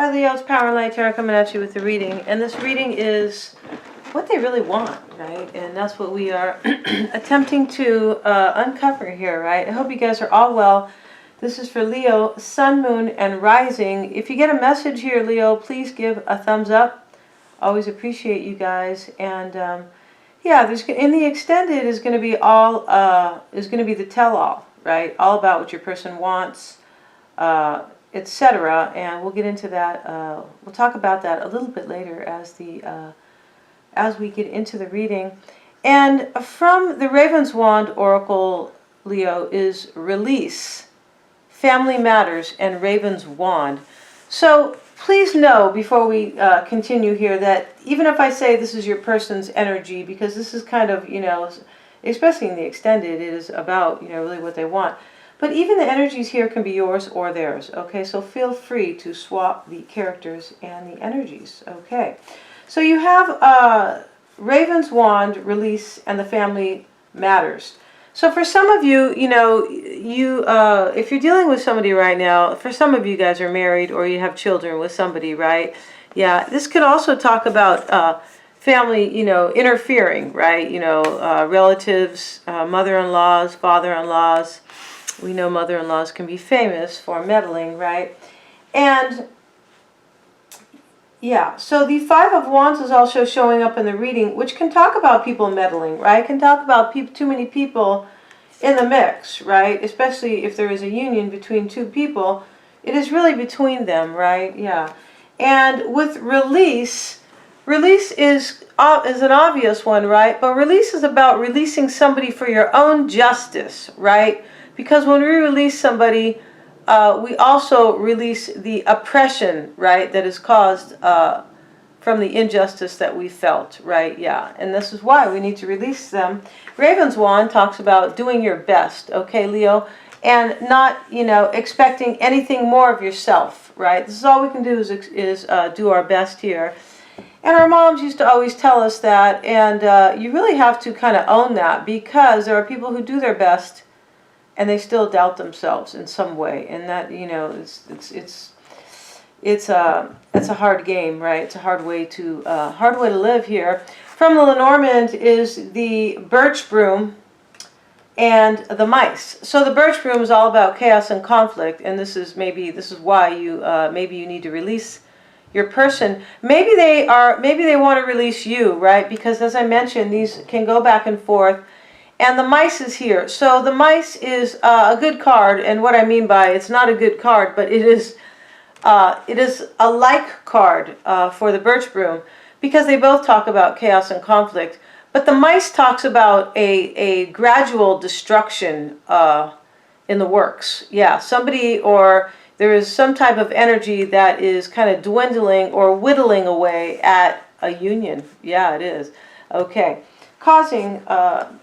Hi Leo, it's Power and Light Tarot coming at you with the reading. And this reading is what they really want, right? And that's what we are attempting to uncover here, right? I hope you guys are all well. This is for Leo, Sun, Moon, and Rising. If you get a message here, Leo, please give a thumbs up. Always appreciate you guys. And yeah, there's in the extended is going to be all the tell-all, right? All about what your person wants, etc. And we'll get into that. We'll talk about that a little bit later as we get into the reading. And from the Raven's Wand Oracle, Leo, is release, family matters, and Raven's Wand. So please know before we continue here that even if I say this is your person's energy, because this is kind of, especially in the extended, it is about, really what they want. But even the energies here can be yours or theirs, okay? So feel free to swap the characters and the energies, okay? So you have Raven's Wand, release, and the family matters. So for some of you, if you're dealing with somebody right now, for some of you guys are married or you have children with somebody, right? Yeah, this could also talk about family, interfering, right? Relatives, mother-in-laws, father-in-laws. We know mother-in-laws can be famous for meddling, right? And yeah, so the Five of Wands is also showing up in the reading, which can talk about people meddling, right? Can talk about too many people in the mix, right? Especially if there is a union between two people. It is really between them, right? Yeah. And with release is an obvious one, right? But release is about releasing somebody for your own justice, right? Because when we release somebody, we also release the oppression, right, that is caused from the injustice that we felt, right? Yeah, and this is why we need to release them. Raven's Wand talks about doing your best, okay, Leo, and not, expecting anything more of yourself, right? This is all we can do is do our best here. And our moms used to always tell us that, and you really have to kind of own that, because there are people who do their best and they still doubt themselves in some way, and that it's a hard game, right? It's a hard way to live here. From the Lenormand is the birch broom and the mice. So the birch broom is all about chaos and conflict, and this is why you maybe you need to release your person. Maybe they want to release you, right? Because as I mentioned, these can go back and forth. And the mice is here. So the mice is a good card, and what I mean by it's not a good card, but it is a like card for the birch broom, because they both talk about chaos and conflict. But the mice talks about a gradual destruction in the works. Yeah, somebody, or there is some type of energy that is kind of dwindling or whittling away at a union. Yeah, it is. Okay. Causing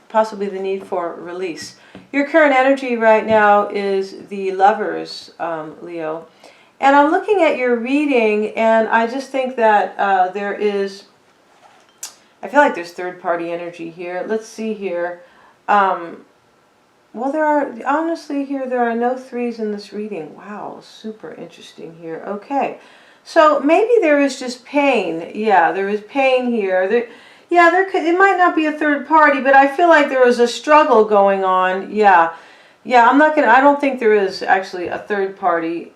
possibly the need for release. Your current energy right now is the Lovers, Leo. And I'm looking at your reading, and I just think that I feel like there's third-party energy here. Let's see here. Well, there are no threes in this reading. Wow, super interesting here. Okay. So maybe there is just pain. Yeah, there is pain here. It might not be a third party, but I feel like there is a struggle going on. Yeah, I don't think there is actually a third party.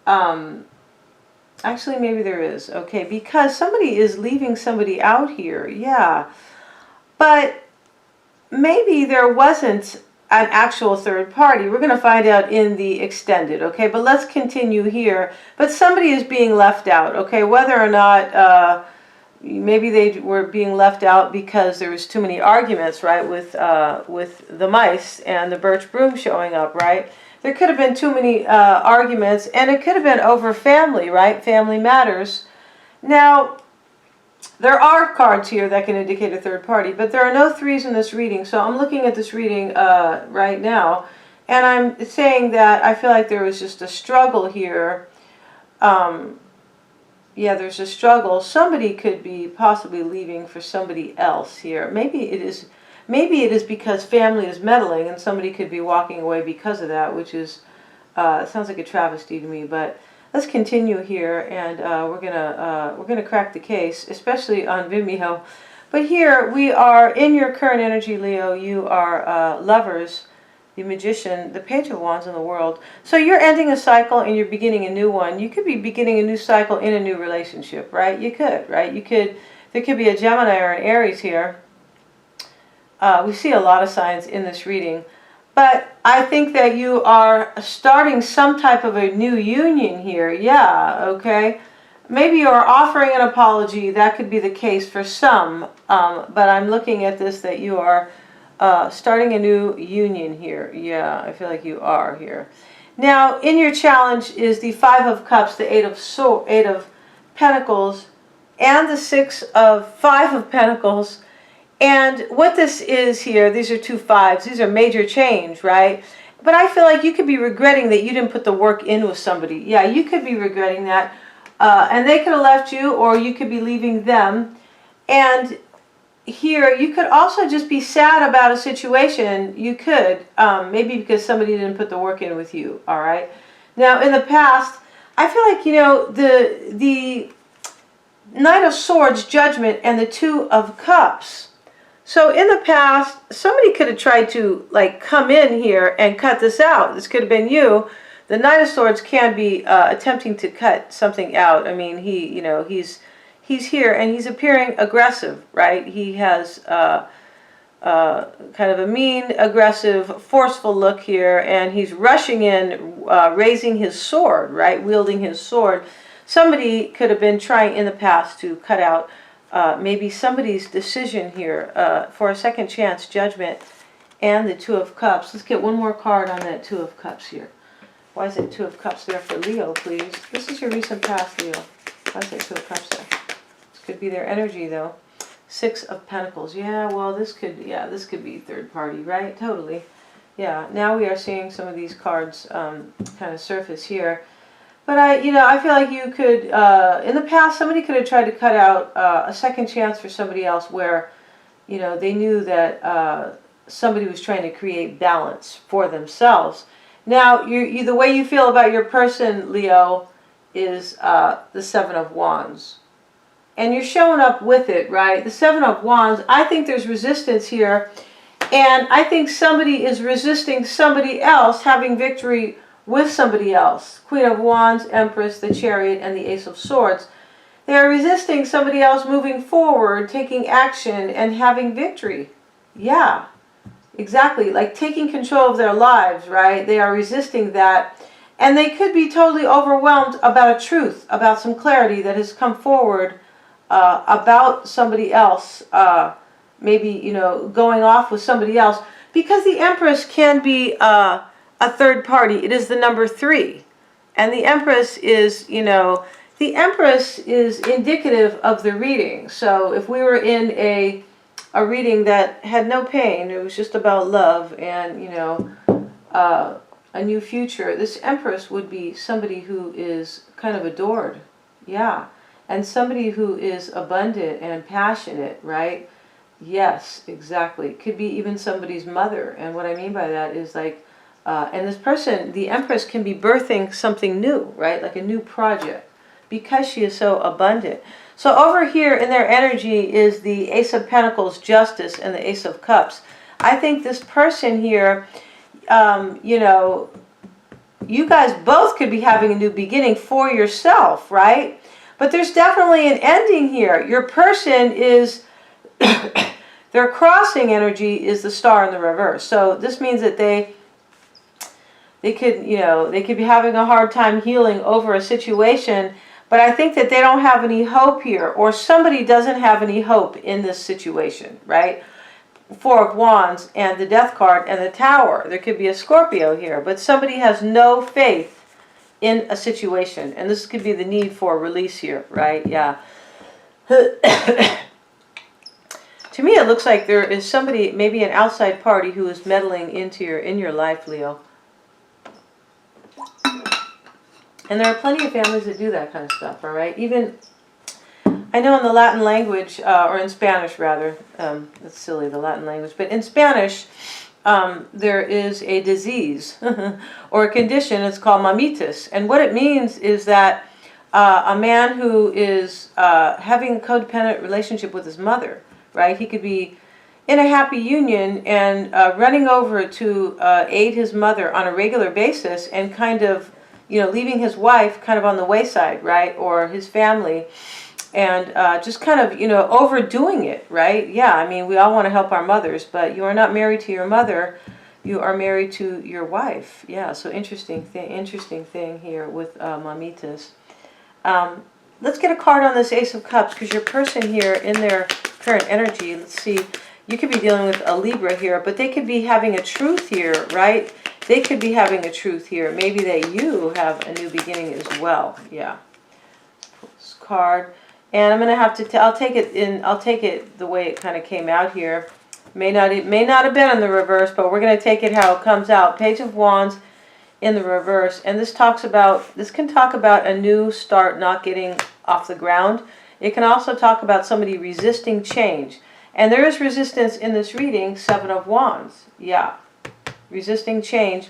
Actually, maybe there is. Okay, because somebody is leaving somebody out here. Yeah, but maybe there wasn't an actual third party. We're going to find out in the extended. Okay, but let's continue here. But somebody is being left out. Okay, whether or not maybe they were being left out because there was too many arguments, right, with the mice and the birch broom showing up, right? There could have been too many arguments, and it could have been over family, right? Family matters. Now, there are cards here that can indicate a third party, but there are no threes in this reading. So I'm looking at this reading right now, and I'm saying that I feel like there was just a struggle here. Yeah, there's a struggle. Somebody could be possibly leaving for somebody else here. Maybe it is because family is meddling, and somebody could be walking away because of that, which is sounds like a travesty to me. But let's continue here, and we're gonna crack the case, especially on Vimeo. But here we are in your current energy, Leo. You are Lovers, the Magician, the Page of Wands in the World. So you're ending a cycle and you're beginning a new one. You could be beginning a new cycle in a new relationship, right? You could, right? You could. There could be a Gemini or an Aries here. We see a lot of signs in this reading. But I think that you are starting some type of a new union here. Yeah, okay. Maybe you're offering an apology. That could be the case for some. But I'm looking at this that you are starting a new union here. Yeah, I feel like you are here. Now, in your challenge is the Five of Cups, the Eight of Pentacles, and the Five of Pentacles. And what this is here, these are two fives. These are major change, right? But I feel like you could be regretting that you didn't put the work in with somebody. Yeah, you could be regretting that. And they could have left you, or you could be leaving them. And here, you could also just be sad about a situation. You could, maybe because somebody didn't put the work in with you, all right? Now, in the past, I feel like, you know, the Knight of Swords, Judgment, and the Two of Cups. So in the past, somebody could have tried to, like, come in here and cut this out. This could have been you. The Knight of Swords can be attempting to cut something out. I mean, he's here and he's appearing aggressive, right? He has kind of a mean, aggressive, forceful look here, and he's rushing in, raising his sword, right? Wielding his sword. Somebody could have been trying in the past to cut out maybe somebody's decision here for a second chance, Judgment, and the Two of Cups. Let's get one more card on that Two of Cups here. Why is it Two of Cups there for Leo, please? This is your recent past, Leo. Why is it Two of Cups there? This could be their energy, though. Six of Pentacles. Yeah, well, this could be third party, right? Totally. Yeah, now we are seeing some of these cards kind of surface here. But I feel like you could, in the past, somebody could have tried to cut out a second chance for somebody else where, you know, they knew that somebody was trying to create balance for themselves. Now, the way you feel about your person, Leo, is the Seven of Wands. And you're showing up with it, right? The Seven of Wands, I think there's resistance here. And I think somebody is resisting somebody else having victory with somebody else. Queen of Wands, Empress, the Chariot, and the Ace of Swords. They're resisting somebody else moving forward, taking action, and having victory. Yeah, exactly. Like taking control of their lives, right? They are resisting that. And they could be totally overwhelmed about a truth, about some clarity that has come forward about somebody else. Maybe, you know, going off with somebody else. Because the Empress can be a third party. It is the number 3. And the Empress is, you know, the Empress is indicative of the reading. So if we were in a reading that had no pain, it was just about love and, you know, a new future, this Empress would be somebody who is kind of adored. Yeah. And somebody who is abundant and passionate, right? Yes, exactly. Could be even somebody's mother. And what I mean by that is like, and this person, the Empress, can be birthing something new, right? Like a new project, because she is so abundant. So over here in their energy is the Ace of Pentacles, Justice, and the Ace of Cups. I think this person here, you know, you guys both could be having a new beginning for yourself, right? But there's definitely an ending here. Your person is, their crossing energy is the Star in the reverse. So this means that they could, you know, they could be having a hard time healing over a situation, but I think that they don't have any hope here, or somebody doesn't have any hope in this situation, right? Four of Wands and the Death card and the Tower. There could be a Scorpio here, but somebody has no faith in a situation, and this could be the need for release here, right? Yeah. To me, it looks like there is somebody, maybe an outside party, who is meddling in your life, Leo. And there are plenty of families that do that kind of stuff, all right? Even, I know in the Latin language, or in Spanish rather, that's silly, the Latin language, but in Spanish, there is a disease or a condition. It's called mamitis. And what it means is that a man who is having a codependent relationship with his mother, right? He could be in a happy union and running over to aid his mother on a regular basis and kind of, leaving his wife kind of on the wayside, right? Or his family, and just kind of, overdoing it, right? Yeah, I mean, we all want to help our mothers, but you are not married to your mother. You are married to your wife. Yeah, so interesting thing here with mamitas. Let's get a card on this Ace of Cups, because your person here in their current energy, let's see, you could be dealing with a Libra here, but they could be having a truth here, right? They could be having a truth here. Maybe that you have a new beginning as well. Yeah. This card. And I'm going to have to, I'll take it the way it kind of came out here. It may not have been in the reverse, but we're going to take it how it comes out. Page of Wands in the reverse. And this can talk about a new start not getting off the ground. It can also talk about somebody resisting change. And there is resistance in this reading, Seven of Wands. Yeah, resisting change.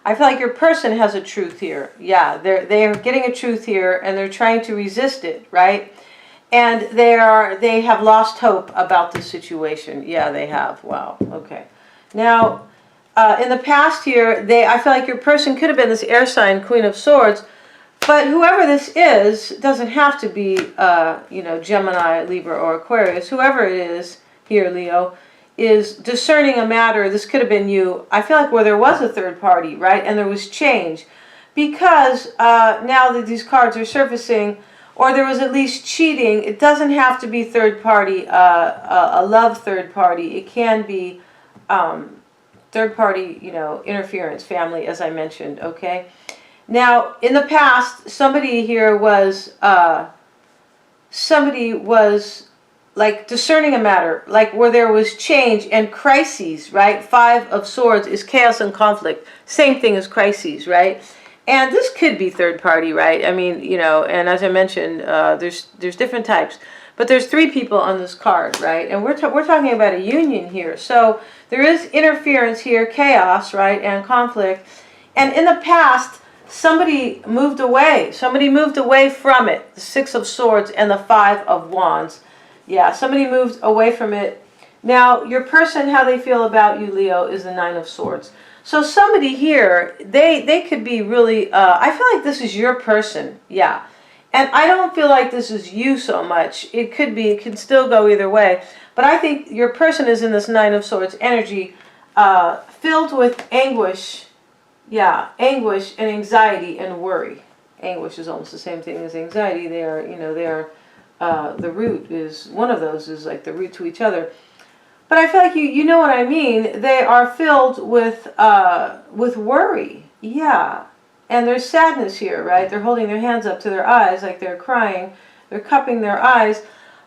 I feel like your person has a truth here. Yeah, they're getting a truth here, and they're trying to resist it, right? And they have lost hope about this situation. Yeah, they have. Wow. Okay. Now, in the past here, I feel like your person could have been this air sign, Queen of Swords. But whoever this is doesn't have to be, Gemini, Libra, or Aquarius. Whoever it is here, Leo, is discerning a matter. This could have been you. I feel like where there was a third party, right? And there was change. Because now that these cards are surfacing, or there was at least cheating, it doesn't have to be third party, a love third party. It can be third party, interference, family, as I mentioned, okay? Now, in the past, somebody here was like discerning a matter, like where there was change and crises, right? Five of Swords is chaos and conflict. Same thing as crises, right? And this could be third party, right? I mean, and as I mentioned, there's different types. But there's three people on this card, right? And we're talking about a union here. So there is interference here, chaos, right? And conflict. And in the past, somebody moved away. Somebody moved away from it. The Six of Swords and the Five of Wands. Yeah, somebody moved away from it. Now, your person, how they feel about you, Leo, is the Nine of Swords. So somebody here, they could be really, I feel like this is your person. Yeah. And I don't feel like this is you so much. It can still go either way. But I think your person is in this Nine of Swords energy, filled with anguish. Yeah, anguish and anxiety and worry. Anguish is almost the same thing as anxiety. They are, the root is, one of those is like the root to each other. But I feel like you know what I mean. They are filled with worry. Yeah. And there's sadness here, right? They're holding their hands up to their eyes like they're crying. They're cupping their eyes.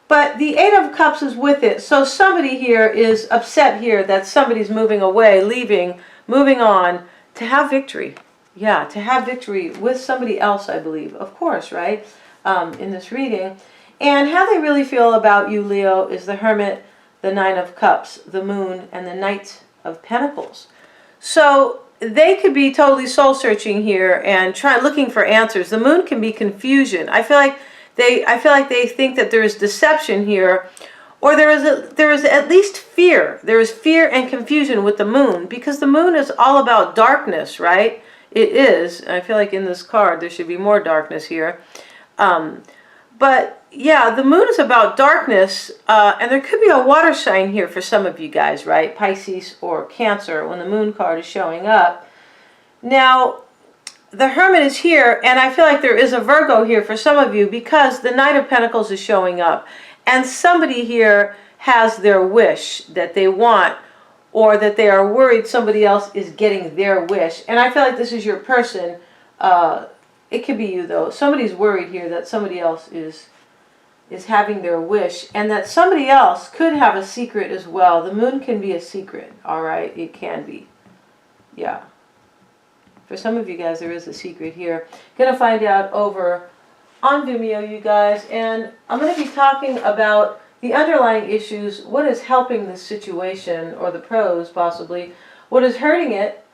But the Eight of Cups is with it. So somebody here is upset here that somebody's moving away, leaving, moving on, to have victory. Yeah, to have victory with somebody else, I believe. Of course, right? In this reading. And how they really feel about you, Leo, is the Hermit, the Nine of Cups, the Moon, and the Knight of Pentacles. So they could be totally soul-searching here and looking for answers. The Moon can be confusion. I feel like they think that there is deception here, or there is at least fear. There is fear and confusion with the Moon, because the Moon is all about darkness, right? It is. I feel like in this card there should be more darkness here. But yeah, the Moon is about darkness, and there could be a water sign here for some of you guys, right? Pisces or Cancer, when the Moon card is showing up. Now, the Hermit is here, and I feel like there is a Virgo here for some of you, because the Knight of Pentacles is showing up. And somebody here has their wish that they want, or that they are worried somebody else is getting their wish. And I feel like this is your person. It could be you, though. Somebody's worried here that somebody else is having their wish, and that somebody else could have a secret as well. The Moon can be a secret, all right? It can be. Yeah. For some of you guys, there is a secret here. Gonna find out over on Vimeo, you guys, and I'm going to be talking about the underlying issues, what is helping the situation, or the pros possibly, what is hurting it,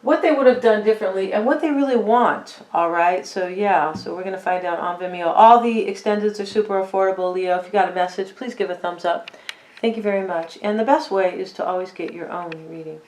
what they would have done differently, and what they really want. All right, so yeah, so we're going to find out on Vimeo. All the extendeds are super affordable, Leo. If you got a message, please give a thumbs up. Thank you very much. And the best way is to always get your own reading.